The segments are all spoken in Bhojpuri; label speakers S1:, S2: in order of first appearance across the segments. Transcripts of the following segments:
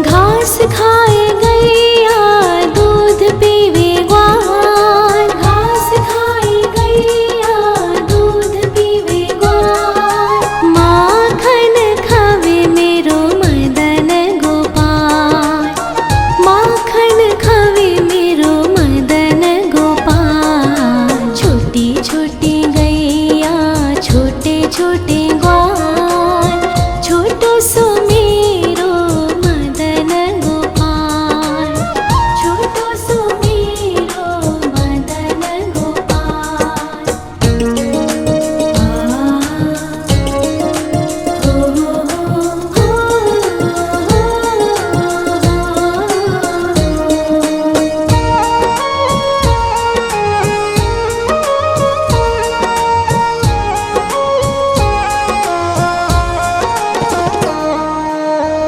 S1: घास खाए गैया दूध पीवे ग्वाल, घास खाए गैया दूध पीवे ग्वाल। माखन खावे मेरो मदन गोपाल, माखन खावे मेरो मदन गोपाल। छोटी छोटी गैया छोटे छोटे ग्वाल, छोटो सो मेरो मदन गोपाल, छोटो सो मेरो मदन गोपाल।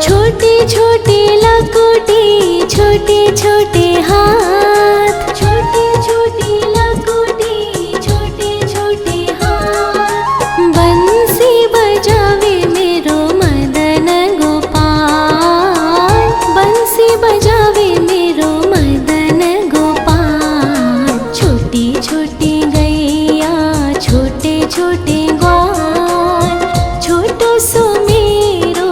S1: छोटी छोटी लकोटी छोटे छोटे हाथ, छोटी छोटी लकोटी छोटे छोटे हाथ। बंसी बजावे मेरो मदन गोपाल, बंसी बजावे मेरो मदन गोपाल। छोटी छोटी गैया छोटे छोटे ग्वाल, छोटो सो मेरो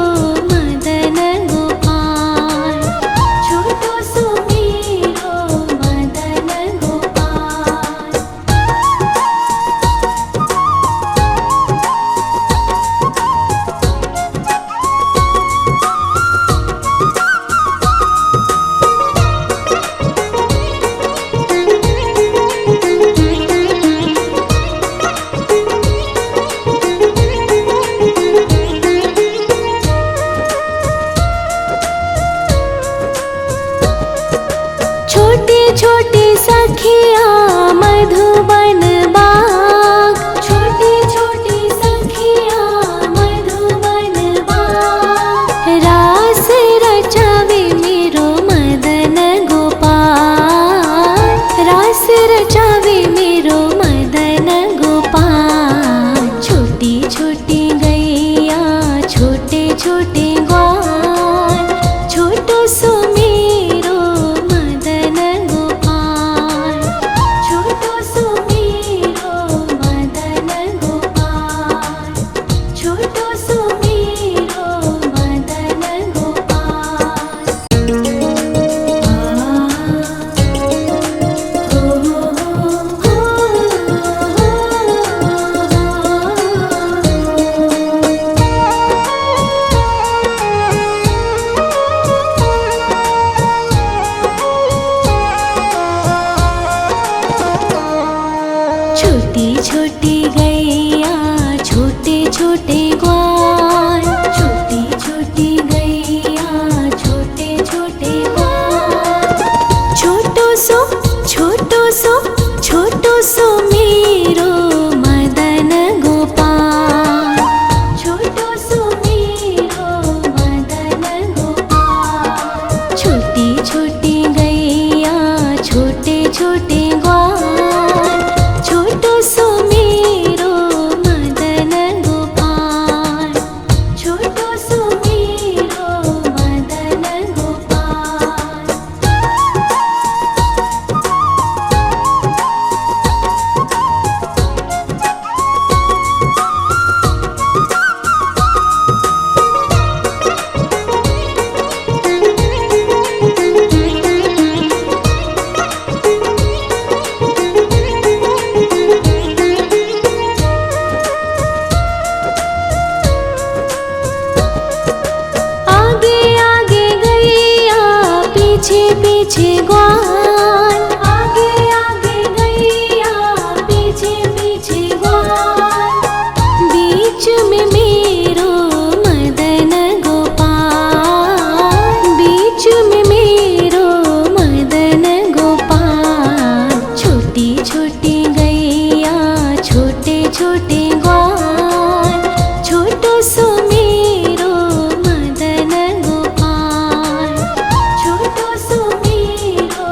S1: मदन गोपाल, छोटो सो मेरो मदन गोपाल। छोटे छोटे सखिया मधुबन बाग, छोटे छोटे सखिया मधुबन बाग। रास रचावे मेरो मदन गोपाल, रास रचावे मेरो मदन गोपाल। छोटी छोटी गैया छोटे छोटे ग्वाल, छोटो सो मेरो मदन गोपाल, छोटो सो मेरो मदन गोपाल, छोटो सो मेरो मदन गोपाल। छोटी छोटी गैया छोटे छोटे ग्वाल, छोटी छोटी गैया छोटे छोटे ग्वाल। छोटो सो छोटो सो छोटो सो मेरो मदन गोपाल, छोटो सो मेरो मदन गोपाल। छोटी छोटी गैया छोटे छोटे ग्वाल, छोटो सो मेरो मदन गोपाल, छोटो सो मेरो मदन गोपाल। आगे आगे गैया पीछे पीछे ग्वाल, आगे आगे गैया पीछे पीछे ग्वाल। बीच में मेरो मदन गोपाल, बीच में मेरो मदन गोपाल। छोटी छोटी गैया छोटे छोटे ग्वाल, छोटो सो मेरो मदन गोपाल, छोटो सो मेरो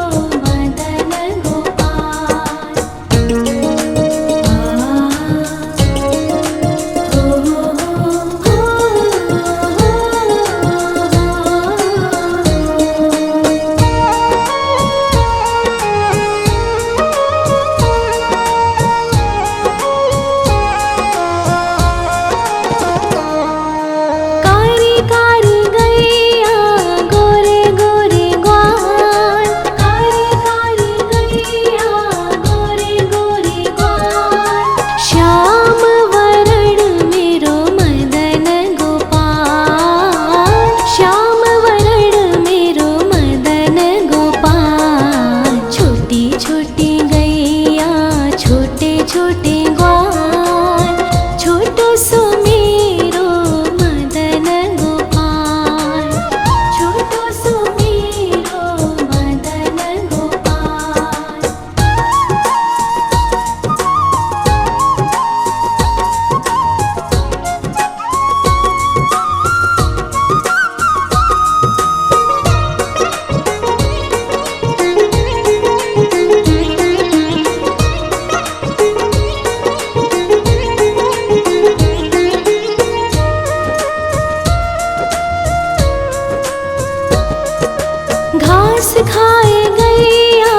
S1: घास खाए गैया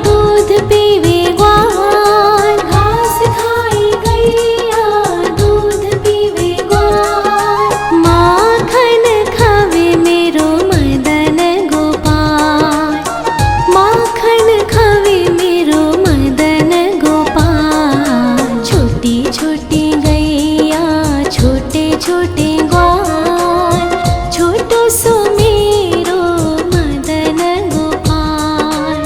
S1: दूध पीवे ग्वाल, घास खाए गैया दूध पीवे ग्वाल, माखन खावे मेरो मदन गोपाल, माखन खावे मेरो मदन गोपाल। छोटी छोटी गैया छोटे छोटे ग्वाल, छोटो सो मेरो मदन गोपाल,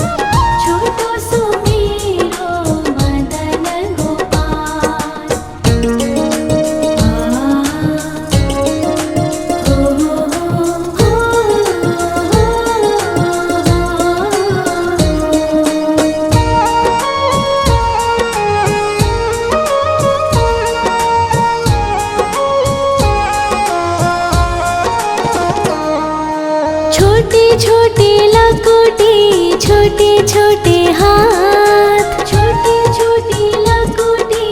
S1: छोटो सो मेरो मदन गोपाल। छोटे छोटे लकोटी छोटे छोटे हाथ, छोटे छोटे लकोटी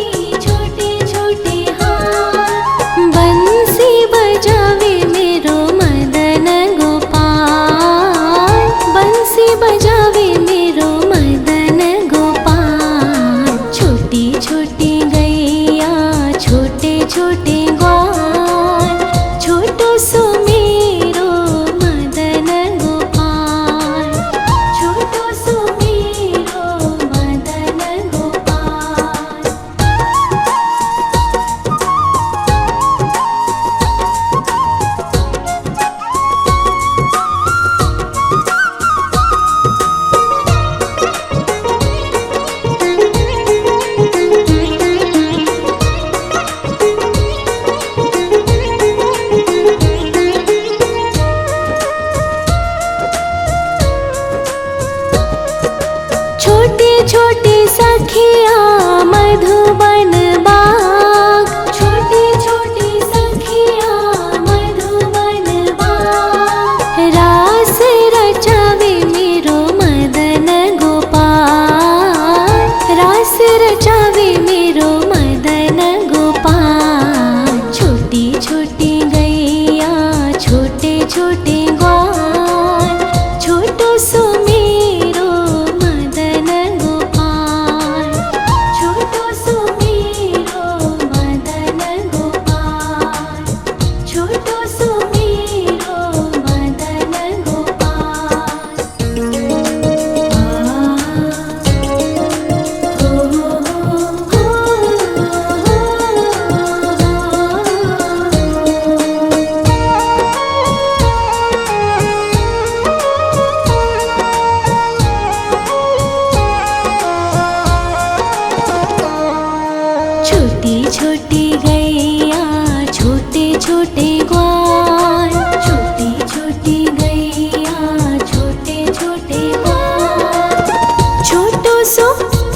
S1: छोटे छोटे हाथ, बंसी बजावे मेरो मदन गोपाल, बंसी बजावे मेरो मदन गोपाल। छोटी छोटी गैया छोटे छोटे ग्वाल, छोटो सो मेरो मदन गोपाल, छोटो सो मेरो मदन गोपाल। छोटे छोटे सखिया मधुबन बाग, छोटे छोटे सखिया मधुबन बाग, रास रचावे मेरो मदन गोपाल, रास रचावे मेरो मदन गोपाल। छोटी छोटी गैया छोटे छोटे ग्वाल, छोटो सो मेरो मदन गोपाल, छोटो सो मेरो मदन गोपाल, छोटो सो मेरो मदन गोपाल। छोटी छोटी गैया छोटे छोटे ग्वाल, छोटी छोटी गैया छोटे छोटे ग्वाल, छोटो सो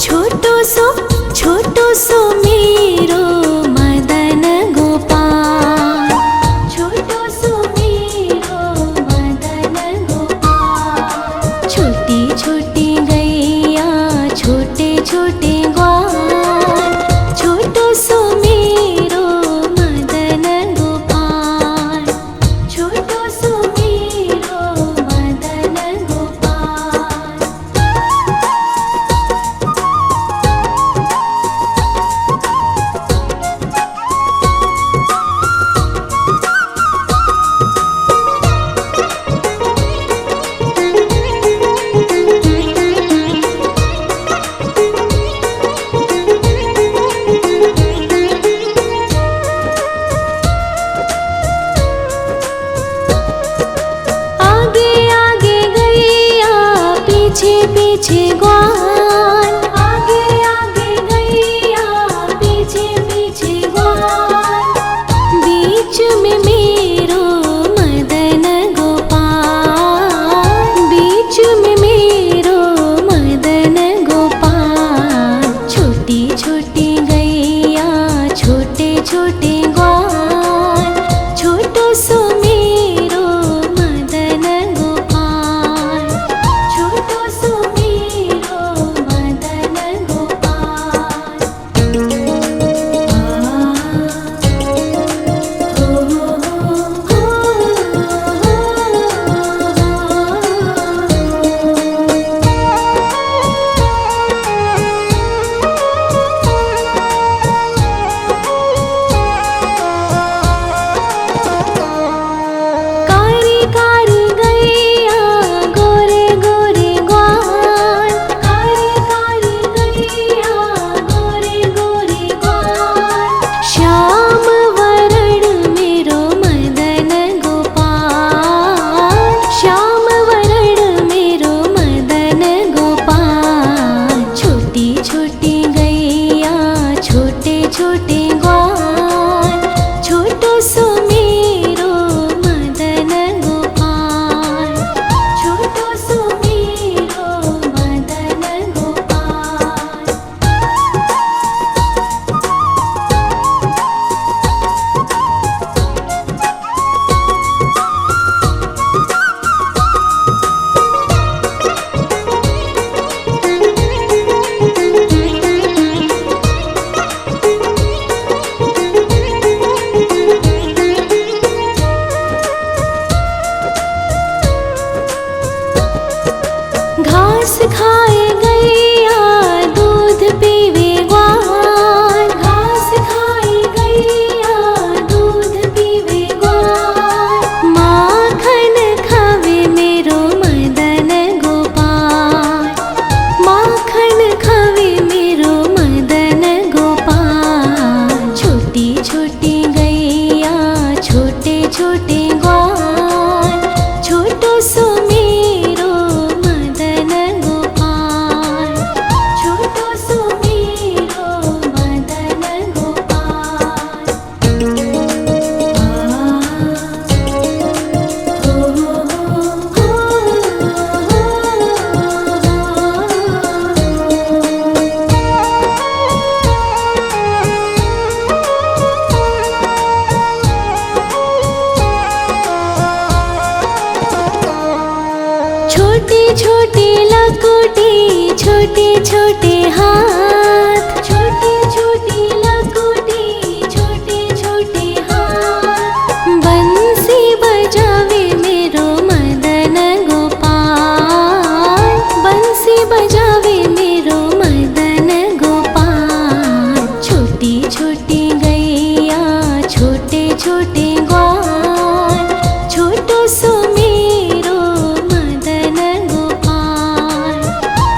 S1: छोटो सो छोटो सो मेरो मदन गोपाल, छोटो सो मेरो मदन गोपाल। छोटी छोटी गैया छोटे छोटे ग्वाल, छोटो सो मेरो मदन गोपाल, छोटो सो मेरो मदन गोपाल। आगे आगे गैया पीछे पीछे ग्वाल, आगे आगे गैया पीछे पीछे ग्वाल, बीच में मेरो मदन गोपाल, बीच में मेरो मदन गोपाल। छोटी छोटी गैया छोटे छोटे ग्वाल, छोटो सो मेरो मदन गोपाल, छोटो सो मेरो छोटे छोटे लकोटे छोटे छोटे हाथ, छोटे छोटे लकोटे छोटे छोटे हाथ। बंसी बजावे मेरो मदन गोपाल, बंसी बजावे मेरो मदन गोपाल। छोटी छोटी गैया छोटे छोटे ग्वाल, छोटो सो मेरो मदन गोपाल,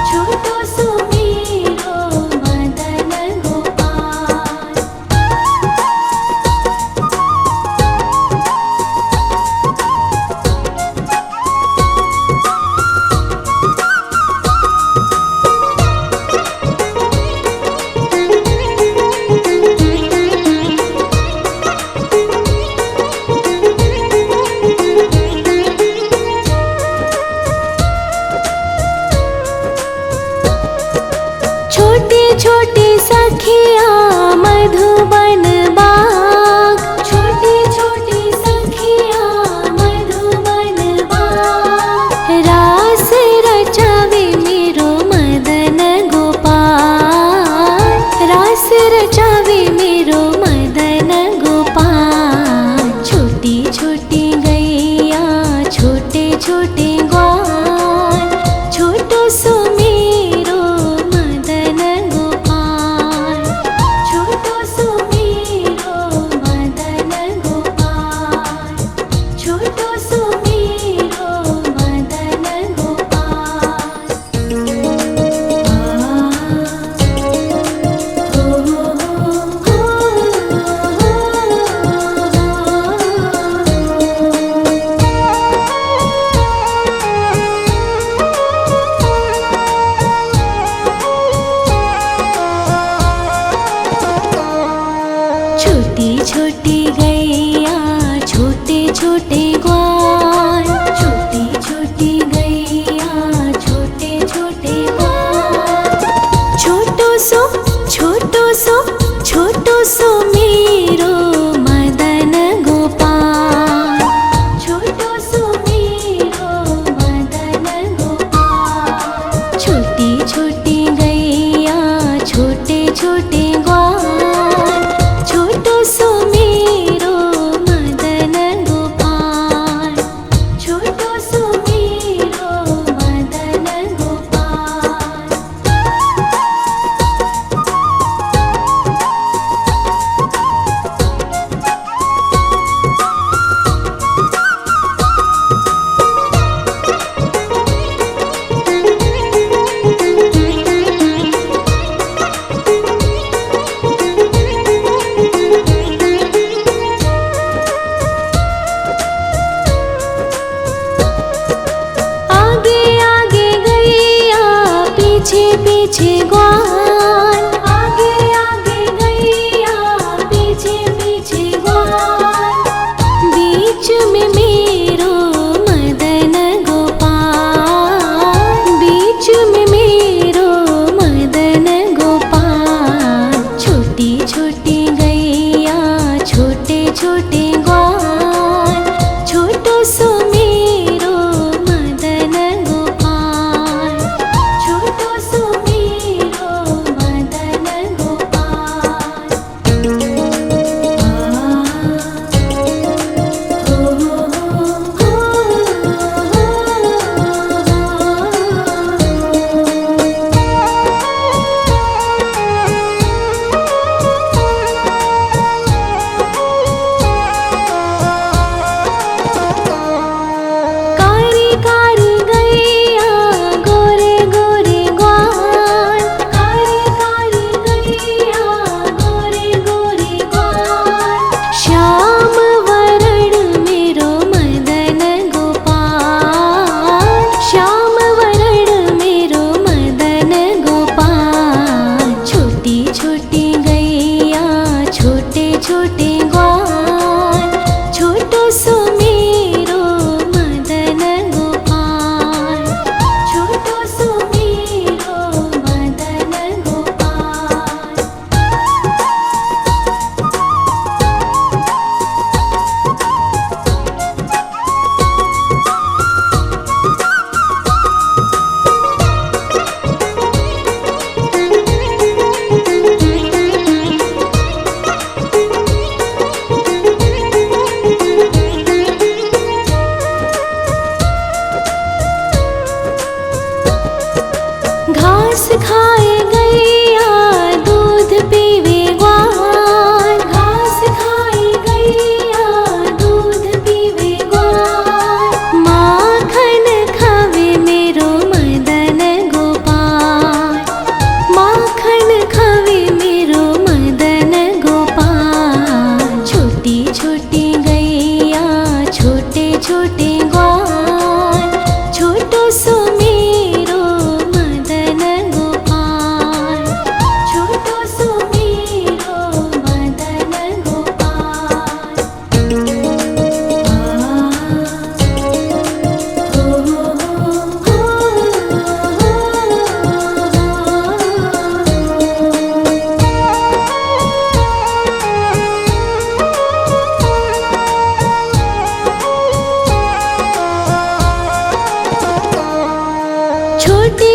S1: छोटो सो मेरो मदन गोपाल। छोटे छोटे सखिया मधुबन बाग, छोटे छोटे सखिया मधुबन बाग। रास रचावे मेरो मदन गोपाल, रास रचावे मेरो मदन गोपाल। छोटी छोटी गैया छोटे छोटे ग्वाल, छोटो सो मेरो मदन गोपाल, छोटो सो मेरो मदन गोपाल, छोटो सो मेरो मदन गोपाल। छोटी छोटी गैया छोटे छोटे ग्वाल, छोटी छोटी गैया छोटे छोटे ग्वाल। छोटो सो छोटो सो छोटो सो मेरो मदन गोपाल, छोटो सो मेरो मदन गोपाल। छोटी छोटी गैया छोटे छोटे ग्वाल, छोटो सो मेरो मदन गोपाल, छोटो सो मेरो मदन गोपाल। आगे आगे गैया पीछे पीछे ग्वाल, आगे आगे गैया पीछे पीछे ग्वाल। बीच में मेरो मदन गोपाल, बीच में मेरो मदन गोपाल। छोटी छोटी गैया छोटे छोटे ग्वाल, छोटो सो मेरो मदन गोपाल, छोटो सो मेरो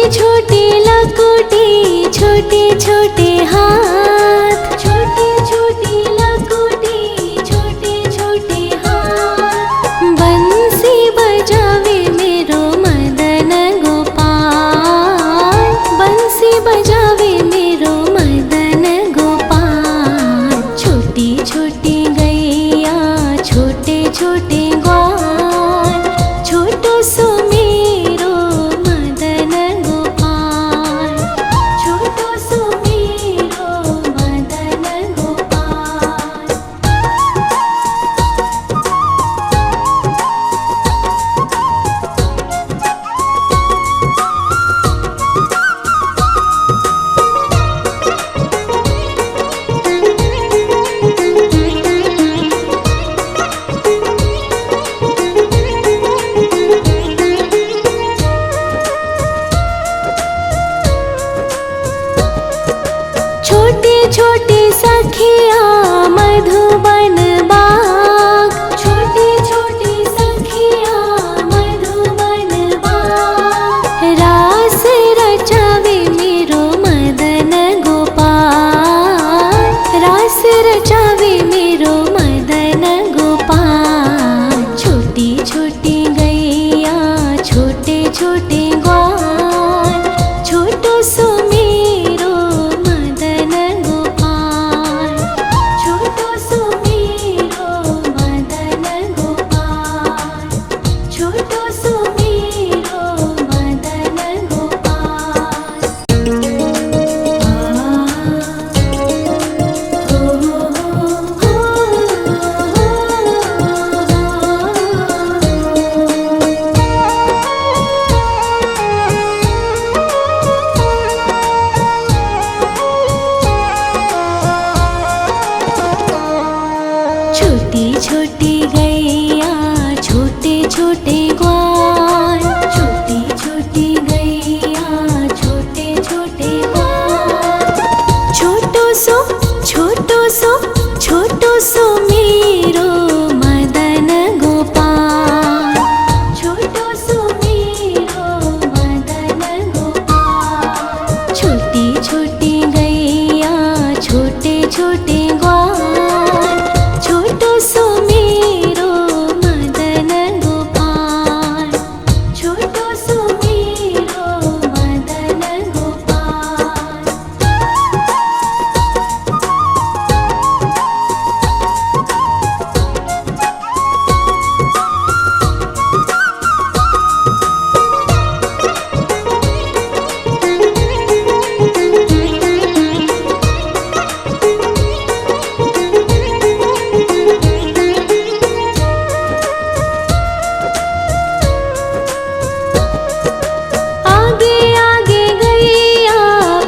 S1: छोटी लकुटी छोटे छोटे हाथ, छोटी छोटी लकुटी छोटे छोटे हाथ। बंसी बजावे मेरो मदन गोपाल, बंसी बजावे मेरो मदन गोपाल। छोटी छोटी गैया छोटे छोटे ग्वाल, छोटो सो मेरो मदन गोपाल, छोटो सो मेरो मदन गोपाल। छोटे छोटे सखिया मधुबन बाग, छोटे छोटे सखिया मधुबन बाग। रास रचावे मेरो मदन गोपाल, रास रचावे मेरो मदन गोपाल। छोटी छोटी गैया छोटे छोटे ग्वाल, छोटो सो मेरो मदन गोपाल, छोटो सो मेरो मदन गोपाल, छोटो सो मेरो मदन गोपाल। छोटी छोटी गैया छोटे छोटे ग्वाल, छोटी छोटी गैया छोटे छोटे ग्वाल। छोटो सो छोटो सो छोटो सो मेरो मदन गोपाल, छोटो सो मेरो मदन गोपाल। छोटी छोटी गैया छोटे छोटे ग्वाल, छोटो सो मेरो मदन गोपाल, छोटो सो मेरो मदन गोपाल। आगे आगे गैया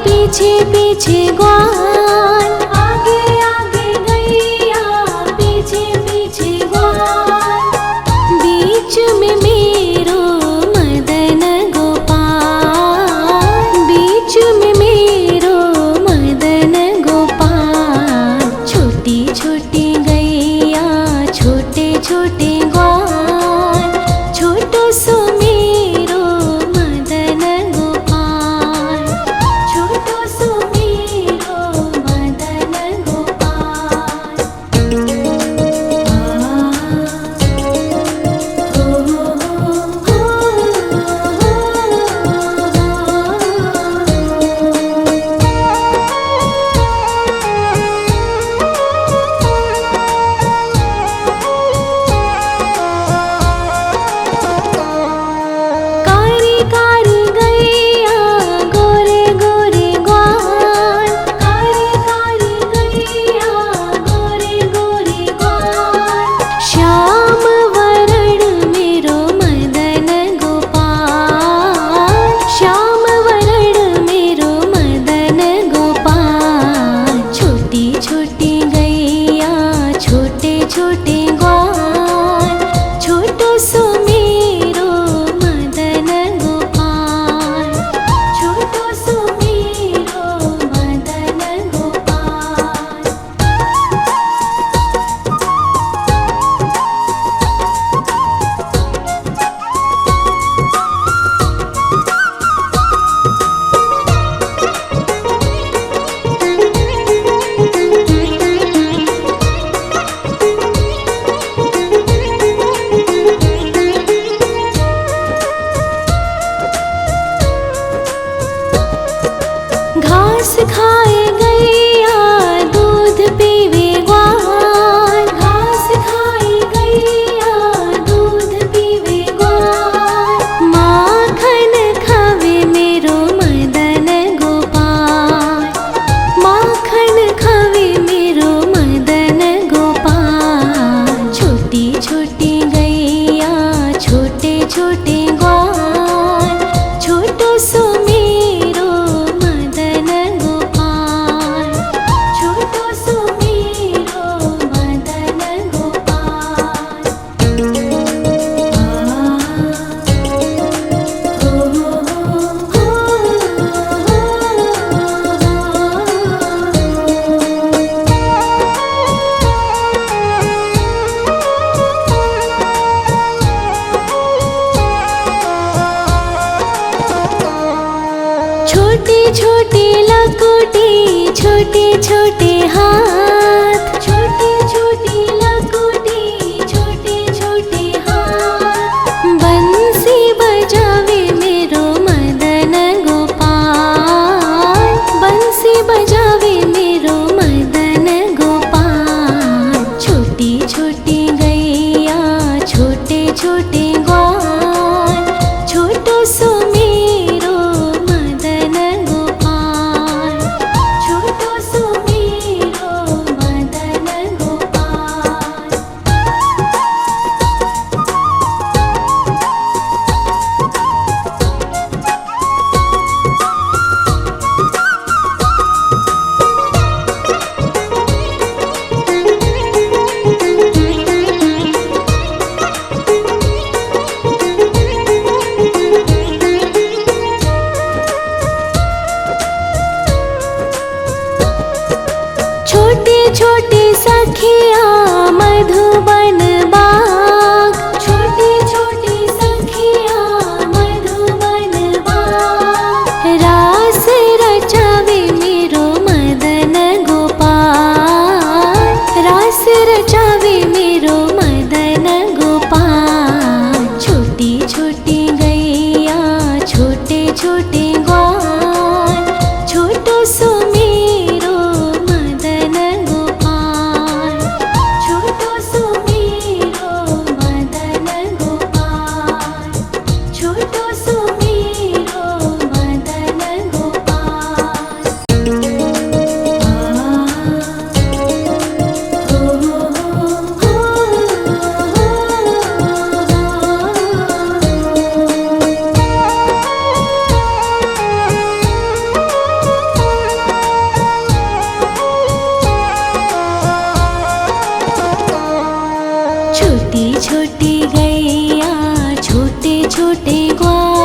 S1: पीछे पीछे ग्वाल, आगे आगे गैया पीछे पीछे ग्वाल। बीच में मेरो मदन गोपाल, बीच में मेरो मदन गोपाल। छोटी छोटी गैया छोटे छोटे ग्वाल, छोटो सो मेरो मदन गोपाल, छोटो सो मेरो खाए गैया दूध पीवे ग्वाल, घास खाए गैया दूध पीवे ग्वाल। माखन खावे मेरो मदन गोपाल, माखन खावे मेरो मदन गोपाल। छोटी छोटी गैया छोटे छोटे ग्वाल, छोटो सो मेरो मदन गोपाल, छोटो सो मेरो मदन गोपाल। छोटी छोटी लकुटी छोटे छोटे हाथ, छोटी छोटी लकुटी छोटे छोटे हाथ। बंसी बजावे मेरो मदन गोपाल, बंसी बजावे मेरो मदन गोपाल। छोटी छोटी गैया छोटे छोटे ग्वाल, छोटो सो मेरो मदन गोपाल, छोटो सो मेरो मदन गोपाल। छोटे छोटे सखिया मधुबन बाग, छोटे छोटे सखिया मधुबन बाग। रास रचावे मेरो मदन गोपाल, रास रचावे मेरो मदन गोपाल। छोटी छोटी गैया छोटे छोटे ग्वाल, छोटो सो मेरो मदन गोपाल, छोटो सो मेरो मदन गोपाल, छोटो सो मेरो मदन गोपाल। छोटी छोटी गैया छोटे छोटे ग्वाल,